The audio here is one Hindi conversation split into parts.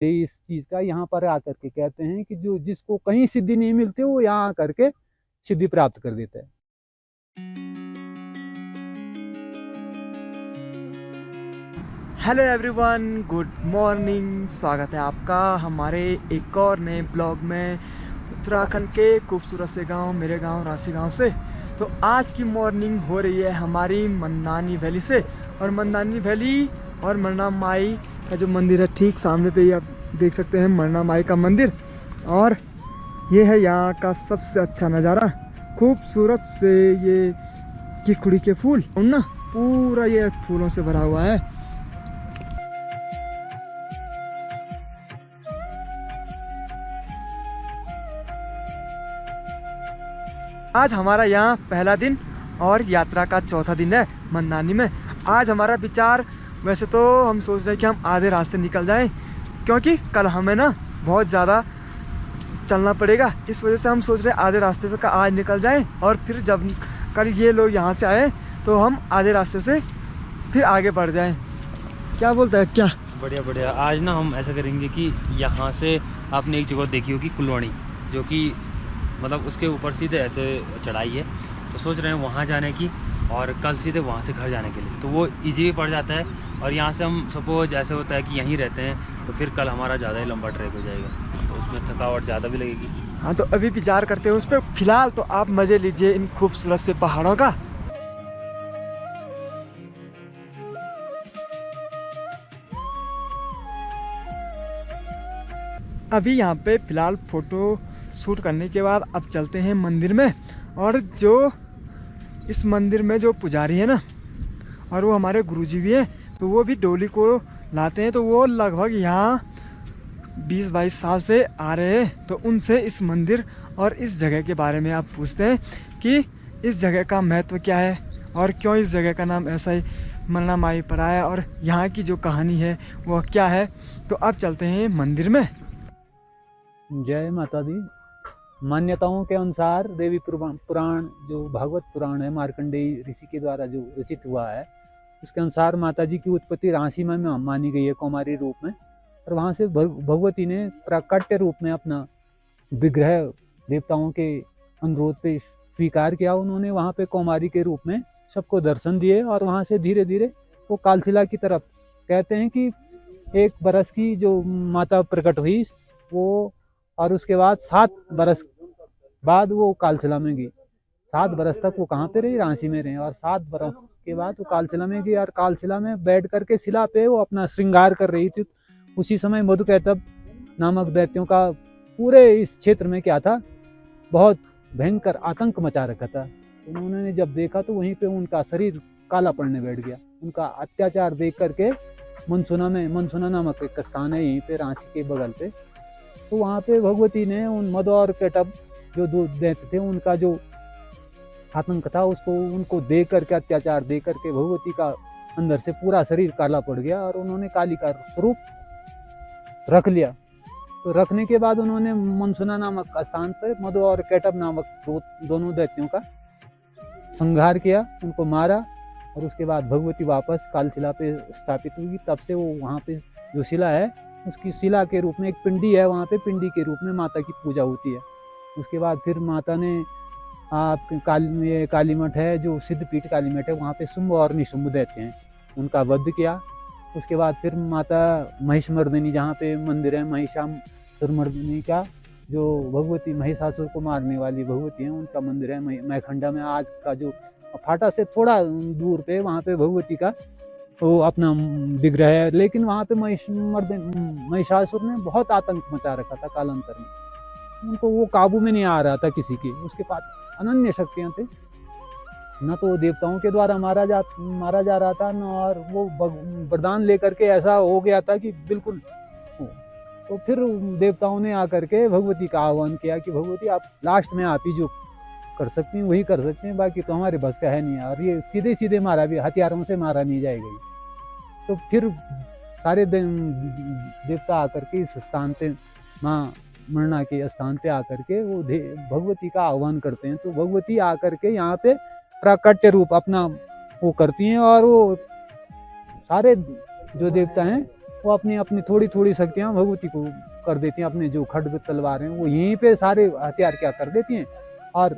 इस चीज का यहाँ पर आकर के कहते हैं कि जो जिसको कहीं सिद्धि नहीं मिलती वो यहाँ आकर के सिद्धि प्राप्त कर देता है। Hello everyone, good morning. स्वागत है आपका हमारे एक और नए ब्लॉग में उत्तराखंड के खूबसूरत से गांव, मेरे गांव राशि गांव से। तो आज की मॉर्निंग हो रही है हमारी मंदानी वैली से, और मंदानी वैली और मरना माई का जो मंदिर है ठीक सामने पे ही आप देख सकते हैं, मरना माई का मंदिर। और ये है यहाँ का सबसे अच्छा नज़ारा, खूबसूरत से ये किकुड़ी के फूल और ना पूरा ये फूलों से भरा हुआ है। आज हमारा यहाँ पहला दिन और यात्रा का चौथा दिन है मंदानी में। आज हमारा विचार, वैसे तो हम सोच रहे हैं कि हम आधे रास्ते निकल जाएं, क्योंकि कल हमें ना बहुत ज़्यादा चलना पड़ेगा। इस वजह से हम सोच रहे हैं आधे रास्ते से आज निकल जाएं, और फिर जब कल ये लोग यहाँ से आए तो हम आधे रास्ते से फिर आगे बढ़ जाएं। क्या बोलता है? क्या बढ़िया बढ़िया। आज ना हम ऐसा करेंगे कि यहाँ से आपने एक जगह देखी होगी कुलवाणी, जो कि मतलब उसके ऊपर सीधे ऐसे चढ़ाई है, तो सोच रहे हैं वहाँ जाने की, और कल सीधे वहाँ से घर जाने के लिए, तो वो इजी भी पड़ जाता है। और यहाँ से हम सपोज ऐसे होता है कि यहीं रहते हैं, तो फिर कल हमारा ज़्यादा ही लंबा ट्रैक हो जाएगा, तो उसमें थकावट ज़्यादा भी लगेगी। हाँ, तो अभी विचार करते हैं उस पर। फिलहाल तो आप मज़े लीजिए इन खूबसूरत से पहाड़ों का। अभी यहाँ पे फिलहाल फोटो शूट करने के बाद अब चलते हैं मंदिर में। और जो इस मंदिर में जो पुजारी है ना, और वो हमारे गुरुजी भी हैं, तो वो भी डोली को लाते हैं। तो वो लगभग यहाँ 20-22 साल से आ रहे हैं। तो उनसे इस मंदिर और इस जगह के बारे में आप पूछते हैं कि इस जगह का महत्व क्या है और क्यों इस जगह का नाम ऐसा ही मरना माई पड़ा है, और यहाँ की जो कहानी है वो क्या है। तो अब चलते हैं मंदिर में। जय माता दी। मान्यताओं के अनुसार देवी पुराण जो भागवत पुराण है, मार्कंडेय ऋषि के द्वारा जो रचित हुआ है, उसके अनुसार माता जी की उत्पत्ति रांसी में मानी गई है कौमारी रूप में। और वहाँ से भगवती ने प्राकट्य रूप में अपना विग्रह देवताओं के अनुरोध पे स्वीकार किया। उन्होंने वहाँ पे कौमारी के रूप में सबको दर्शन दिए, और वहाँ से धीरे धीरे वो कालशिला की तरफ, कहते हैं कि 1 बरस की जो माता प्रकट हुई वो, और उसके बाद 7 बरस बाद वो कालशिला में गई। 7 बरस तक वो कहाँ पे रही? रांची में रही। और 7 बरस के बाद वो कालशिला में गई, और कालशिला में बैठ करके शिला पे वो अपना श्रृंगार कर रही थी। उसी समय मधुकैटभ नामक दैत्यों का पूरे इस क्षेत्र में क्या था, बहुत भयंकर आतंक मचा रखा था। उन्होंने जब देखा तो वहीं पे उनका शरीर काला पड़ने बैठ गया। उनका अत्याचार देख करके मनसुना नामक एक स्थान है यहीं पे रांची के बगल पे, तो वहाँ पे भगवती ने उन मधु और कैटभ जो 2 दैत्य थे उनका जो आतंक था उसको, उनको देख करके, अत्याचार देख करके भगवती का अंदर से पूरा शरीर काला पड़ गया, और उन्होंने काली का स्वरूप रख लिया। तो रखने के बाद उन्होंने मनसुना नामक स्थान पर मधु और कैटभ नामक दोनों दैत्यों का संहार किया, उनको मारा। और उसके बाद भगवती वापस कालशिला पे स्थापित हुई। तब से वो वहाँ पे जो शिला है, उसकी शिला के रूप में एक पिंडी है, वहाँ पे पिंडी के रूप में माता की पूजा होती है। उसके बाद फिर माता ने ये काली मठ है जो सिद्धपीठ काली मठ है, वहाँ पे शुंभ और निशुंभ दैत्य हैं, उनका वध किया। उसके बाद फिर माता महिषमर्दिनी, जहाँ पे मंदिर है महिषासुरमर्दिनी का, जो भगवती महिषासुर को मारने वाली भगवती है, उनका मंदिर है मैखंडा में। आज का जो फाटा से थोड़ा दूर पे वहाँ पे भगवती का वो अपना विग्रह है। लेकिन वहाँ पे महिषासुर ने बहुत आतंक मचा रखा था कालांतर में, उनको वो काबू में नहीं आ रहा था किसी की। उसके पास अनन्य शक्तियाँ थे, न तो वो देवताओं के द्वारा मारा जा रहा था, न और वो वरदान लेकर के ऐसा हो गया था कि बिल्कुल हो। तो फिर देवताओं ने आकर के भगवती का आह्वान किया कि भगवती आप लास्ट में आप ही जो कर सकती हैं वही कर सकते हैं, बाकी तो हमारे बस का है नहीं। और ये सीधे सीधे मारा भी, हथियारों से मारा नहीं जाएगा। तो फिर सारे देवता आकर के इस स्थान पे, माँ मरना के स्थान पे आकर के वो भगवती का आह्वान करते हैं। तो भगवती आकर के यहाँ पे प्राकट्य रूप अपना वो करती हैं, और वो सारे जो देवता हैं वो अपनी अपनी थोड़ी थोड़ी शक्तियाँ भगवती को कर देती हैं। अपने जो खड्ग तलवार हैं वो यहीं पे सारे हथियार क्या कर देती हैं। और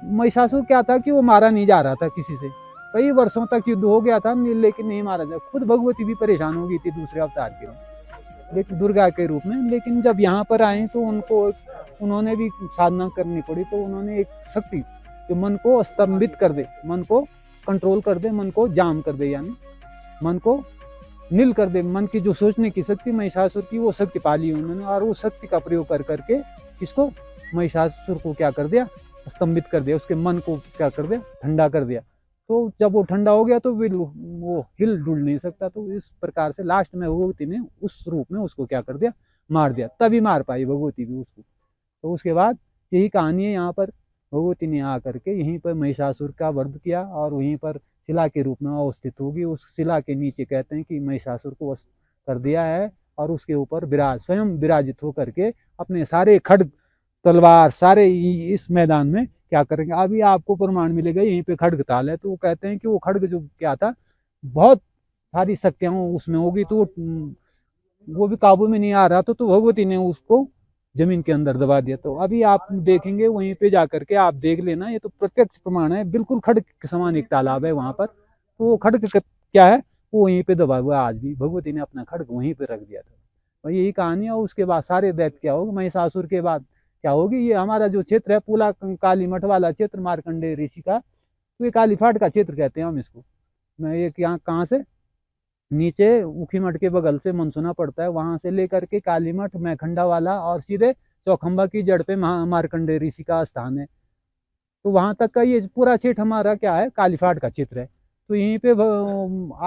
महिषासुर क्या था कि वो मारा नहीं जा रहा था किसी से, कई वर्षों तक युद्ध हो गया था लेकिन नहीं मारा जा। खुद भगवती भी परेशान हो गई थी दूसरे अवतार के रूप, लेकिन दुर्गा के रूप में। लेकिन जब यहाँ पर आए तो उन्होंने भी साधना करनी पड़ी। तो उन्होंने एक शक्ति जो मन को स्तंभित कर दे, मन को कंट्रोल कर दे, मन को जाम कर दे, यानी मन को नील कर दे, मन की जो सोचने की शक्ति महिषासुर की, वो शक्ति पाली उन्होंने। और वो शक्ति का प्रयोग कर करके इसको महिषासुर को क्या कर दिया, स्तंभित कर दिया, उसके मन को क्या कर दिया, ठंडा कर दिया। तो जब वो ठंडा हो गया तो वो हिल डुल नहीं सकता। तो इस प्रकार से लास्ट में भगवती ने उस रूप में उसको क्या कर दिया, मार दिया। तभी मार पाई भगवती भी उसको। तो उसके बाद यही कहानी है, यहाँ पर भगवती ने आ करके यहीं पर महिषासुर का वध किया और वहीं पर शिला के रूप में अवस्थित होगी। उस शिला के नीचे कहते हैं कि महिषासुर को वश कर दिया है और उसके ऊपर स्वयं विराजित होकर के अपने सारे खड्ग तलवार सारे इस मैदान में क्या करेंगे। अभी आपको प्रमाण मिलेगा, यहीं पे खड्ग ताल है। तो वो कहते हैं कि वो खड्ग जो क्या था, बहुत सारी शक्तियां उसमें होगी, तो वो भी काबू में नहीं आ रहा था। तो भगवती ने उसको जमीन के अंदर दबा दिया। तो अभी आप देखेंगे वहीं पे जाकर के आप देख लेना, ये तो प्रत्यक्ष प्रमाण है। बिल्कुल खड्ग के समान एक तालाब है वहां पर। तो वो खड्ग क्या है, वो वहीं पे दबा हुआ है आज भी। भगवती ने अपना खड्ग वहीं पे रख दिया था। और यही कहानी है। उसके बाद सारे दैत्य क्या होगा, महिषासुर के बाद क्या होगी, ये हमारा जो क्षेत्र है पूला काली मठ वाला क्षेत्र, मार्कंडेय ऋषि का, तो ये कालीफाट का क्षेत्र कहते हैं हम इसको। मैं ये कहाँ से, नीचे उखीमठ के बगल से मनसुना पड़ता है, वहां से लेकर के कालीमठ मैखंडा वाला और सीधे चौखंबा की जड़ पे मार्कंडेय ऋषि का स्थान है। तो वहां तक का ये पूरा क्षेत्र हमारा क्या है, कालीफाट का क्षेत्र है। तो यहीं पे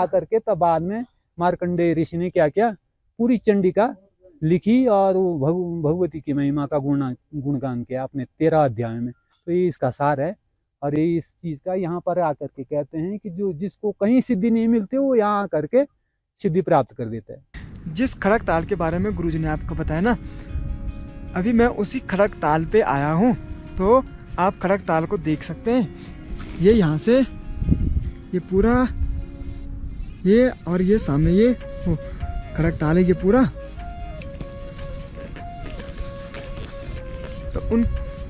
आकर के तब बाद में मार्कंडेय ऋषि ने क्या किया, पूरी चंडिका लिखी और भगवती की महिमा का गुणगान किया अपने 13 अध्याय में। तो ये इसका सार है। और ये इस चीज का यहाँ पर आकर के कहते हैं कि जो जिसको कहीं सिद्धि नहीं मिलती वो यहाँ आकर के सिद्धि प्राप्त कर देता है। जिस खड़क ताल के बारे में गुरुजी ने आपको बताया ना, अभी मैं उसी खड़क ताल पे आया हूँ। तो आप खड़क ताल को देख सकते हैं। ये यहाँ से ये पूरा ये और ये सामने ये खड़क ताल है ये पूरा। तो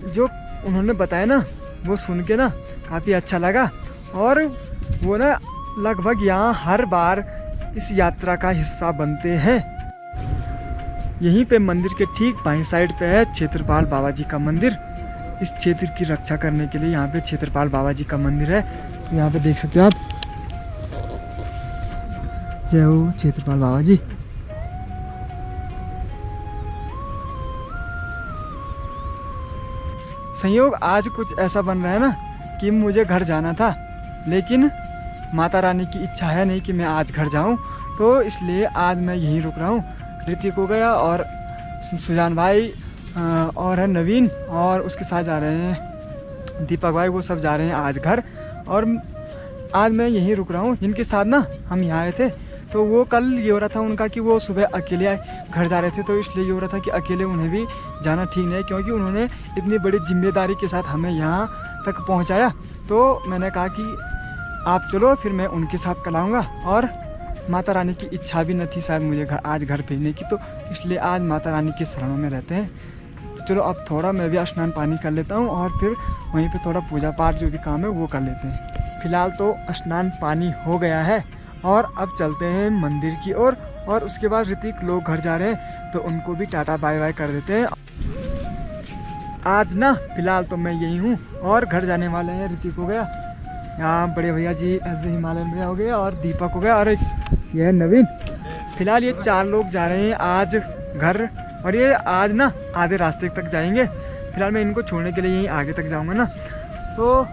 जो उन्होंने बताया ना, वो सुन के ना काफ़ी अच्छा लगा। और वो ना लगभग यहाँ हर बार इस यात्रा का हिस्सा बनते हैं। यहीं पे मंदिर के ठीक बाईं साइड पे है क्षेत्रपाल बाबा जी का मंदिर। इस क्षेत्र की रक्षा करने के लिए यहाँ पे क्षेत्रपाल बाबा जी का मंदिर है। तो यहाँ पे देख सकते हो आप, जय हो क्षेत्रपाल बाबा जी। संयोग आज कुछ ऐसा बन रहा है ना कि मुझे घर जाना था, लेकिन माता रानी की इच्छा है नहीं कि मैं आज घर जाऊं। तो इसलिए आज मैं यहीं रुक रहा हूं। ऋतिक हो गया और सुजान भाई और है नवीन और उसके साथ जा रहे हैं दीपक भाई, वो सब जा रहे हैं आज घर। और आज मैं यहीं रुक रहा हूँ। इनके साथ ना हम यहाँ आए थे। तो वो कल ये हो रहा था उनका कि वो सुबह अकेले घर जा रहे थे। तो इसलिए ये हो रहा था कि अकेले उन्हें भी जाना ठीक नहीं है, क्योंकि उन्होंने इतनी बड़ी जिम्मेदारी के साथ हमें यहाँ तक पहुँचाया। तो मैंने कहा कि आप चलो, फिर मैं उनके साथ कल आऊँगा। और माता रानी की इच्छा भी न थी शायद मुझे आज घर भेजने की, तो इसलिए आज माता रानी के शरणों में रहते हैं। तो चलो अब थोड़ा मैं भी स्नान पानी कर लेता हूँ और फिर वहीं पे थोड़ा पूजा पाठ जो भी काम है वो कर लेते हैं। फिलहाल तो स्नान पानी हो गया है और अब चलते हैं मंदिर की ओर। और उसके बाद ऋतिक लोग घर जा रहे हैं तो उनको भी टाटा बाय बाय कर देते हैं। आज ना फिलहाल तो मैं यही हूँ और घर जाने वाले हैं। ऋतिक हो गया, यहाँ बड़े भैया जी ऐसे हिमालयन भैया हो गए और दीपक हो गया और ये है नवीन। फिलहाल ये 4 लोग जा रहे हैं आज घर। और ये आज ना आधे रास्ते तक जाएंगे। फिलहाल मैं इनको छोड़ने के लिए यहीं आगे तक जाऊँगा ना। तो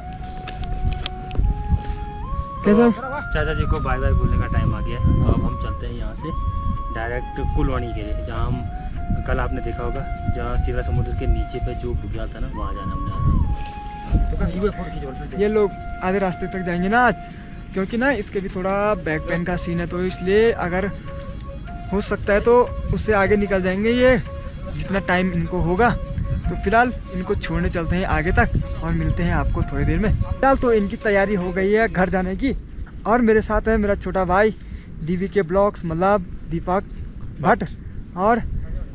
कैसा चाचा जी को बाय बाय बोलने का टाइम आ गया है। तो अब हम चलते हैं यहाँ से डायरेक्ट कुलवाणी के लिए, जहाँ हम कल आपने देखा होगा जहाँ शिवरा समुद्र के नीचे पे जो बुग्याल था ना, वहाँ जाना हमने आज। ये लोग आधे रास्ते तक जाएंगे ना आज, क्योंकि ना इसके भी थोड़ा बैक पेन का सीन है। तो इसलिए अगर हो सकता है तो उससे आगे निकल जाएंगे ये जितना टाइम इनको होगा। तो फिलहाल इनको छोड़ने चलते हैं आगे तक और मिलते हैं आपको थोड़ी देर में। फिलहाल तो इनकी तैयारी हो गई है घर जाने की। और मेरे साथ है मेरा छोटा भाई, DVK ब्लॉग्स मतलब दीपक भट्ट। और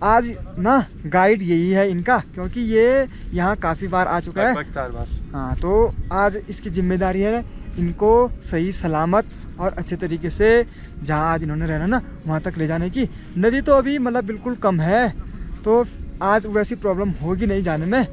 आज ना गाइड यही है इनका, क्योंकि ये यहाँ काफ़ी बार आ चुका है, 4 बार। हाँ, तो आज इसकी जिम्मेदारी है इनको सही सलामत और अच्छे तरीके से जहाँ आज इन्होंने रहना ना वहाँ तक ले जाने की। नदी तो अभी मतलब बिल्कुल कम है, तो आज वैसी प्रॉब्लम होगी नहीं जाने में।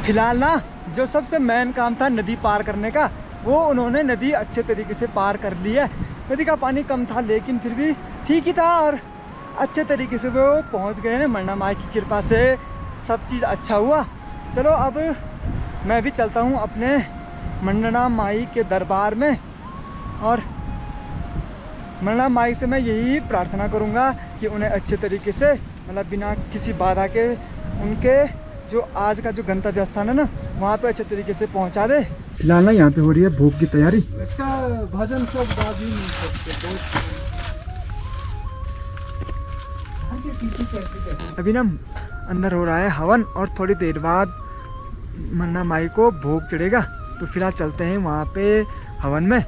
फिलहाल ना जो सबसे मेन काम था नदी पार करने का, वो उन्होंने नदी अच्छे तरीके से पार कर ली है। नदी का पानी कम था लेकिन फिर भी ठीक ही था और अच्छे तरीके से वो पहुंच गए हैं। मन्ना माई की कृपा से सब चीज़ अच्छा हुआ। चलो अब मैं भी चलता हूं अपने मन्ना माई के दरबार में, और मन्ना माई से मैं यही प्रार्थना करूंगा कि उन्हें अच्छे तरीके से मतलब बिना किसी बाधा के उनके जो आज का जो गंतव्य स्थान है ना वहाँ पे अच्छे तरीके से पहुँचा दे। फिलहाल ना यहाँ पे हो रही है भोग की तैयारी। इसका भजन सब गा भी नहीं सकते। अभी ना अंदर हो रहा है हवन और थोड़ी देर बाद मन्ना माई को भोग चढ़ेगा, तो फिलहाल चलते हैं वहाँ पे हवन में।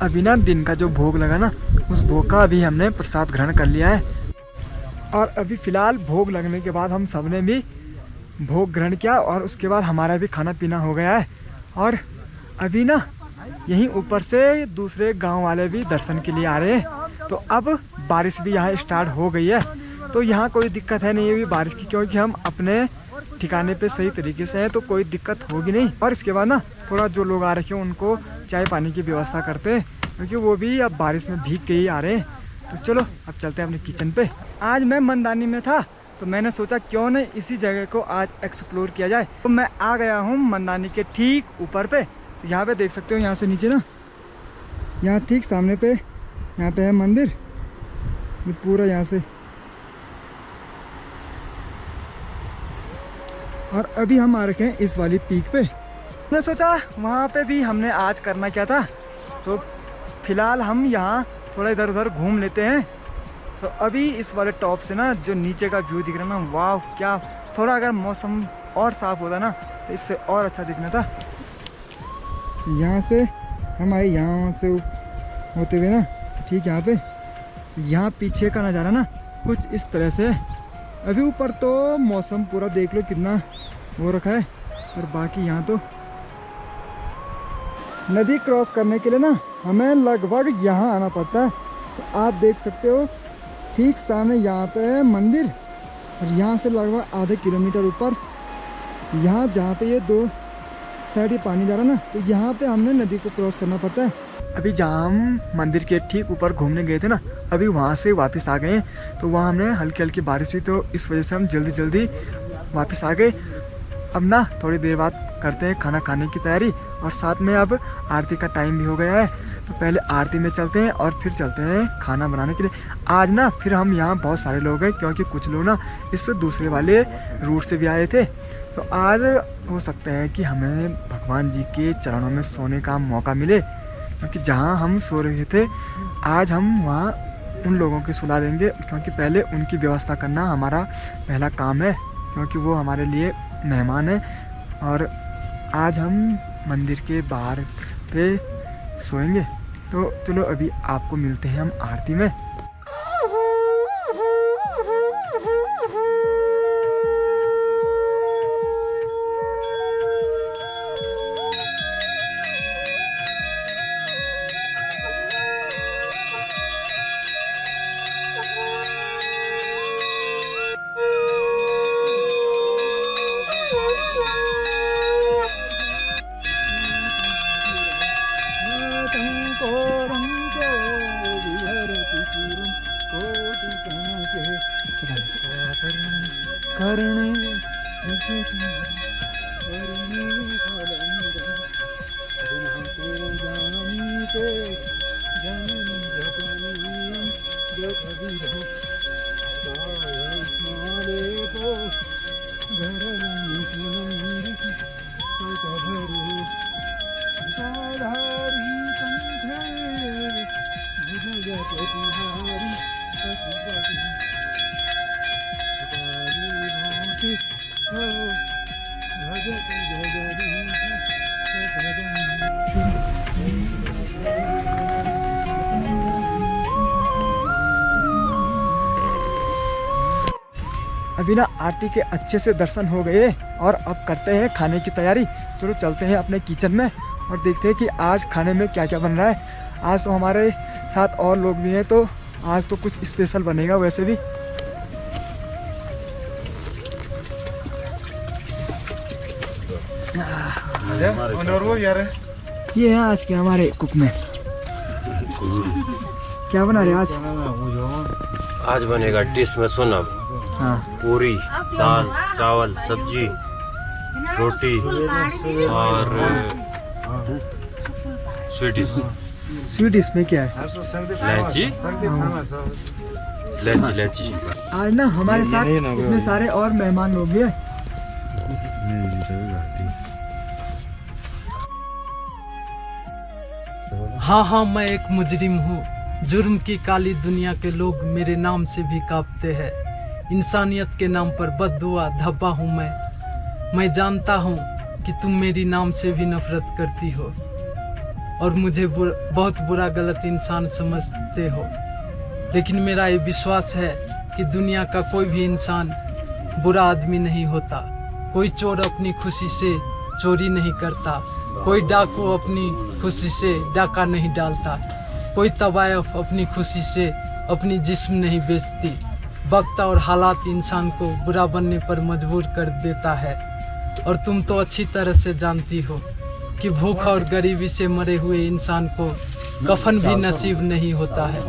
अभी ना दिन का जो भोग लगा ना उस भोग का अभी हमने प्रसाद ग्रहण कर लिया है, और अभी फ़िलहाल भोग लगने के बाद हम सब ने भी भोग ग्रहण किया और उसके बाद हमारा भी खाना पीना हो गया है। और अभी ना यहीं ऊपर से दूसरे गांव वाले भी दर्शन के लिए आ रहे हैं, तो अब बारिश भी यहाँ स्टार्ट हो गई है, तो यहाँ कोई दिक्कत है नहीं अभी बारिश की, क्योंकि हम अपने ठिकाने पे सही तरीके से हैं, तो कोई दिक्कत होगी नहीं। और इसके बाद ना थोड़ा जो लोग आ रखे हैं उनको चाय पानी की व्यवस्था करते हैं, क्योंकि वो भी अब बारिश में भीग के ही आ रहे हैं। तो चलो अब चलते हैं अपने किचन पे। आज मैं मंदानी में था तो मैंने सोचा क्यों नहीं इसी जगह को आज एक्सप्लोर किया जाए, तो मैं आ गया हूँ मंदानी के ठीक ऊपर पे। तो यहाँ पे देख सकते हो, यहाँ से नीचे ना यहाँ ठीक सामने पे यहाँ पे है मंदिर, ये पूरा यहाँ से। और अभी हम आ रखे हैं इस वाली पीक पे। मैंने सोचा वहाँ पे भी हमने आज करना क्या था, तो फिलहाल हम यहाँ थोड़ा इधर उधर घूम लेते हैं। तो अभी इस वाले टॉप से ना जो नीचे का व्यू दिख रहा है ना, वाह क्या, थोड़ा अगर मौसम और साफ होता ना तो इससे और अच्छा दिखना था। यहाँ से हम आए, यहाँ से होते हुए ना ठीक यहाँ पे, यहाँ पीछे का नज़ारा ना कुछ इस तरह से। अभी ऊपर तो मौसम पूरा देख लो कितना वो रखा है, पर बाकी यहाँ तो नदी क्रॉस करने के लिए ना हमें लगभग यहाँ आना पड़ता है। तो आप देख सकते हो ठीक सामने यहाँ पे है मंदिर, और यहाँ से लगभग आधे किलोमीटर ऊपर यहाँ जहाँ पे ये दो साइड ही पानी जा रहा है ना, तो यहाँ पे हमने नदी को क्रॉस करना पड़ता है। अभी जहाँ हम मंदिर के ठीक ऊपर घूमने गए थे ना, अभी वहाँ से वापस आ गए हैं। तो वहाँ हमने हल्की हल्की बारिश हुई, तो इस वजह से हम जल्दी जल्दी वापस आ गए। अब ना थोड़ी देर बाद करते हैं खाना खाने की तैयारी, और साथ में अब आरती का टाइम भी हो गया है, तो पहले आरती में चलते हैं और फिर चलते हैं खाना बनाने के लिए। आज ना फिर हम यहाँ बहुत सारे लोग हैं, क्योंकि कुछ लोग ना इस दूसरे वाले रूट से भी आए थे। तो आज हो सकता है कि हमें भगवान जी के चरणों में सोने का मौका मिले, क्योंकि जहाँ हम सो रहे थे आज हम वहाँ उन लोगों की सुला देंगे, क्योंकि पहले उनकी व्यवस्था करना हमारा पहला काम है, क्योंकि वो हमारे लिए मेहमान है। और आज हम मंदिर के बाहर पे सोएंगे। तो चलो अभी आपको मिलते हैं हम आरती में। अभी ना आरती के अच्छे से दर्शन हो गए और अब करते हैं खाने की तैयारी। चलो चलते हैं अपने किचन में और देखते हैं कि आज खाने में क्या क्या बन रहा है। आज तो हमारे साथ और लोग भी हैं, तो आज तो कुछ स्पेशल बनेगा वैसे भी। ये है आज के हमारे कुक में। क्या बना रहे आज? आज बनेगा डिश में सुना। हाँ, पूरी, दाल, चावल, सब्जी, रोटी और स्वीट डिश। स्वीट डिश में क्या है? इलायची, इलायची। आज ना हमारे साथ इतने सारे और मेहमान लोग भी हैं। हाँ, मैं एक मुजरिम हूँ। जुर्म की काली दुनिया के लोग मेरे नाम से भी कांपते हैं। इंसानियत के नाम पर बद्दुआ धब्बा हूँ मैं जानता हूँ कि तुम मेरी नाम से भी नफरत करती हो और मुझे बहुत बुरा गलत इंसान समझते हो, लेकिन मेरा ये विश्वास है कि दुनिया का कोई भी इंसान बुरा आदमी नहीं होता। कोई चोर अपनी खुशी से चोरी नहीं करता, कोई डाकू अपनी खुशी से डाका नहीं डालता, कोई तवायफ अपनी खुशी से अपनी जिस्म नहीं बेचती। वक्त और हालात इंसान को बुरा बनने पर मजबूर कर देता है, और तुम तो अच्छी तरह से जानती हो कि भूख और गरीबी से मरे हुए इंसान को कफन भी नसीब नहीं होता है।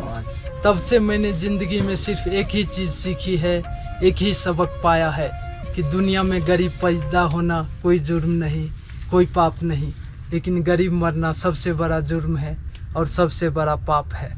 तब से मैंने ज़िंदगी में सिर्फ एक ही चीज़ सीखी है, एक ही सबक पाया है कि दुनिया में गरीब पैदा होना कोई जुर्म नहीं, कोई पाप नहीं, लेकिन गरीब मरना सबसे बड़ा जुर्म है और सबसे बड़ा पाप है।